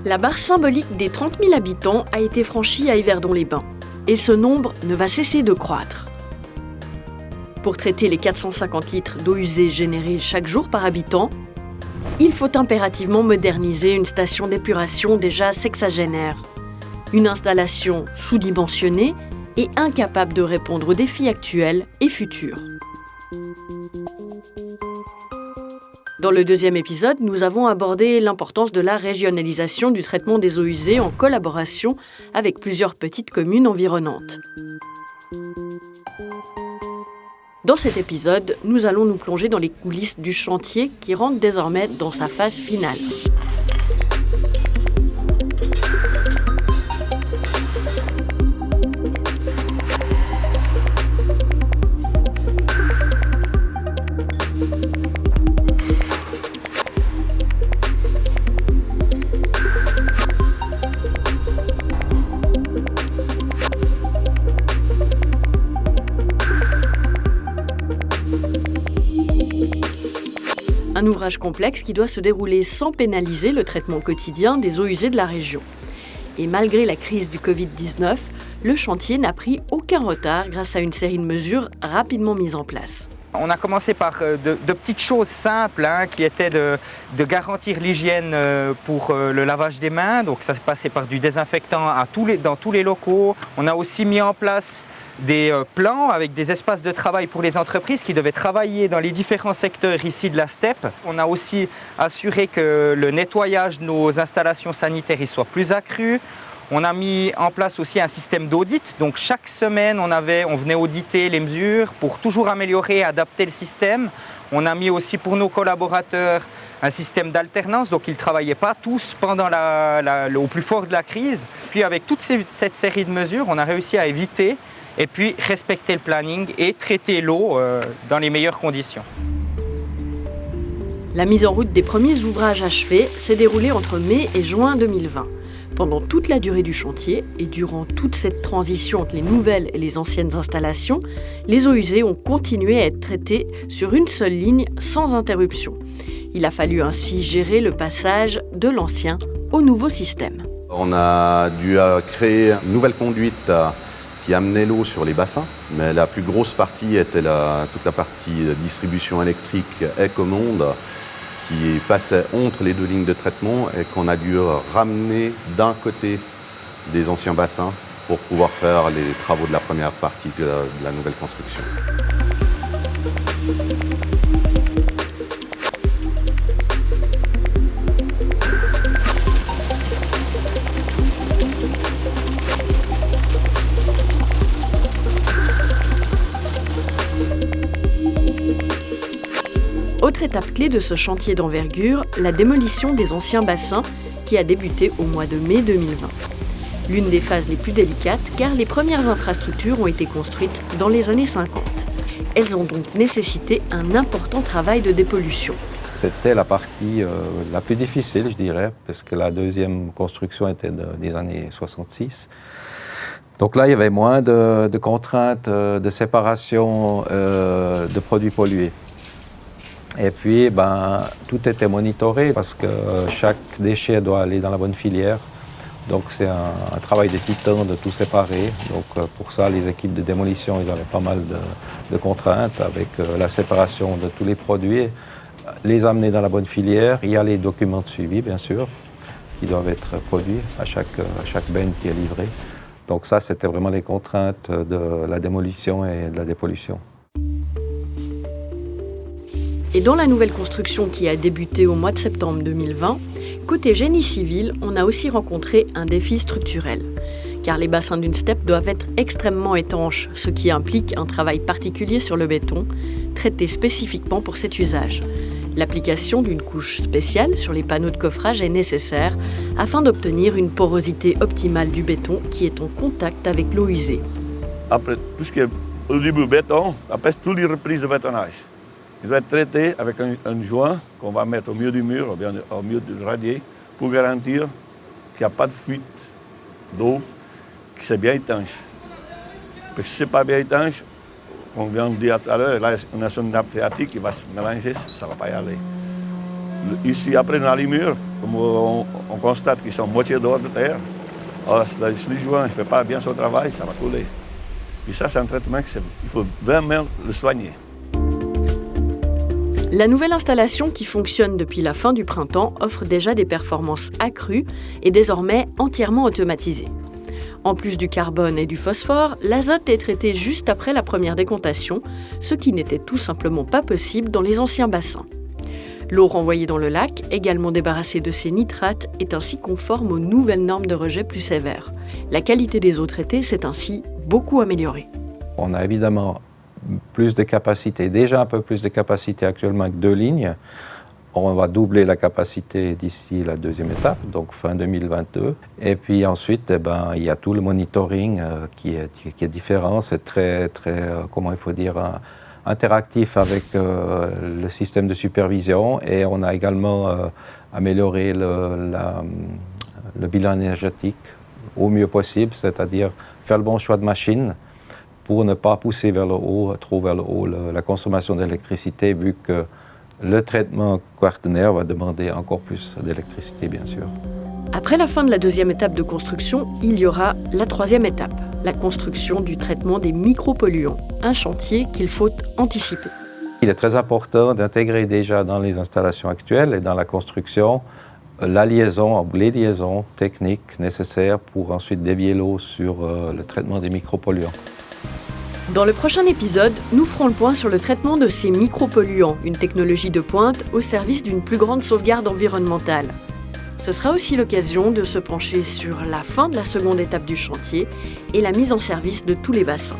La barre symbolique des 30 000 habitants a été franchie à Yverdon-les-Bains. Et ce nombre ne va cesser de croître. Pour traiter les 450 litres d'eau usée générés chaque jour par habitant, il faut impérativement moderniser une station d'épuration déjà sexagénaire. Une installation sous-dimensionnée et incapable de répondre aux défis actuels et futurs. Dans le deuxième épisode, nous avons abordé l'importance de la régionalisation du traitement des eaux usées en collaboration avec plusieurs petites communes environnantes. Dans cet épisode, nous allons nous plonger dans les coulisses du chantier qui rentre désormais dans sa phase finale. Un ouvrage complexe qui doit se dérouler sans pénaliser le traitement quotidien des eaux usées de la région. Et malgré la crise du Covid-19, le chantier n'a pris aucun retard grâce à une série de mesures rapidement mises en place. On a commencé par de petites choses simples qui étaient de garantir l'hygiène pour le lavage des mains. Donc ça passait par du désinfectant dans tous les locaux. On a aussi mis en place des plans avec des espaces de travail pour les entreprises qui devaient travailler dans les différents secteurs ici de la steppe. On a aussi assuré que le nettoyage de nos installations sanitaires soit plus accru. On a mis en place aussi un système d'audit. Donc chaque semaine, on venait auditer les mesures pour toujours améliorer et adapter le système. On a mis aussi pour nos collaborateurs un système d'alternance, donc ils ne travaillaient pas tous pendant au plus fort de la crise. Puis avec toute cette série de mesures, on a réussi à éviter et puis respecter le planning et traiter l'eau dans les meilleures conditions. La mise en route des premiers ouvrages achevés s'est déroulée entre mai et juin 2020. Pendant toute la durée du chantier et durant toute cette transition entre les nouvelles et les anciennes installations, les eaux usées ont continué à être traitées sur une seule ligne sans interruption. Il a fallu ainsi gérer le passage de l'ancien au nouveau système. On a dû créer une nouvelle conduite qui amenait l'eau sur les bassins, mais la plus grosse partie était toute la partie distribution électrique et commande qui passait entre les deux lignes de traitement et qu'on a dû ramener d'un côté des anciens bassins pour pouvoir faire les travaux de la première partie de la nouvelle construction. Autre étape clé de ce chantier d'envergure, la démolition des anciens bassins qui a débuté au mois de mai 2020. L'une des phases les plus délicates car les premières infrastructures ont été construites dans les années 50. Elles ont donc nécessité un important travail de dépollution. C'était la partie la plus difficile, je dirais, parce que la deuxième construction était des années 66. Donc là, il y avait moins de contraintes de séparation de produits pollués. Et puis, tout était monitoré parce que chaque déchet doit aller dans la bonne filière. Donc, c'est un travail de titan de tout séparer. Donc, pour ça, les équipes de démolition, ils avaient pas mal de contraintes avec la séparation de tous les produits, les amener dans la bonne filière. Il y a les documents de suivi, bien sûr, qui doivent être produits à chaque benne qui est livrée. Donc, ça, c'était vraiment les contraintes de la démolition et de la dépollution. Et dans la nouvelle construction qui a débuté au mois de septembre 2020, côté génie civil, on a aussi rencontré un défi structurel. Car les bassins d'une steppe doivent être extrêmement étanches, ce qui implique un travail particulier sur le béton, traité spécifiquement pour cet usage. L'application d'une couche spéciale sur les panneaux de coffrage est nécessaire afin d'obtenir une porosité optimale du béton qui est en contact avec l'eau usée. Après tout ce qui est au début béton, après toutes les reprises de bétonnage. Il doit être traité avec un joint qu'on va mettre au milieu du mur, ou bien au milieu du radier, pour garantir qu'il n'y a pas de fuite d'eau, que c'est bien étanche. Parce que si ce n'est pas bien étanche, comme on vient de dire tout à l'heure, là on a une nappe phréatique qui va se mélanger, ça ne va pas y aller. Ici, après dans les murs, comme on constate qu'ils sont moitié dehors de terre, alors, si le joint ne fait pas bien son travail, ça va couler. Puis ça, c'est un traitement qu'il faut vraiment le soigner. La nouvelle installation qui fonctionne depuis la fin du printemps offre déjà des performances accrues et désormais entièrement automatisée. En plus du carbone et du phosphore, l'azote est traité juste après la première décontation, ce qui n'était tout simplement pas possible dans les anciens bassins. L'eau renvoyée dans le lac, également débarrassée de ses nitrates, est ainsi conforme aux nouvelles normes de rejet plus sévères. La qualité des eaux traitées s'est ainsi beaucoup améliorée. On a évidemment plus de capacité, déjà un peu plus de capacité actuellement avec 2 lignes. On va doubler la capacité d'ici la deuxième étape, donc fin 2022. Et puis ensuite, il y a tout le monitoring qui est différent. C'est très, comment il faut dire, interactif avec le système de supervision. Et on a également amélioré le bilan énergétique au mieux possible, c'est-à-dire faire le bon choix de machine pour ne pas pousser trop vers le haut la consommation d'électricité, vu que le traitement quaternaire va demander encore plus d'électricité, bien sûr. Après la fin de la deuxième étape de construction, il y aura la troisième étape, la construction du traitement des micropolluants, un chantier qu'il faut anticiper. Il est très important d'intégrer déjà dans les installations actuelles et dans la construction les liaisons techniques nécessaires pour ensuite dévier l'eau sur le traitement des micropolluants. Dans le prochain épisode, nous ferons le point sur le traitement de ces micropolluants, une technologie de pointe au service d'une plus grande sauvegarde environnementale. Ce sera aussi l'occasion de se pencher sur la fin de la seconde étape du chantier et la mise en service de tous les bassins.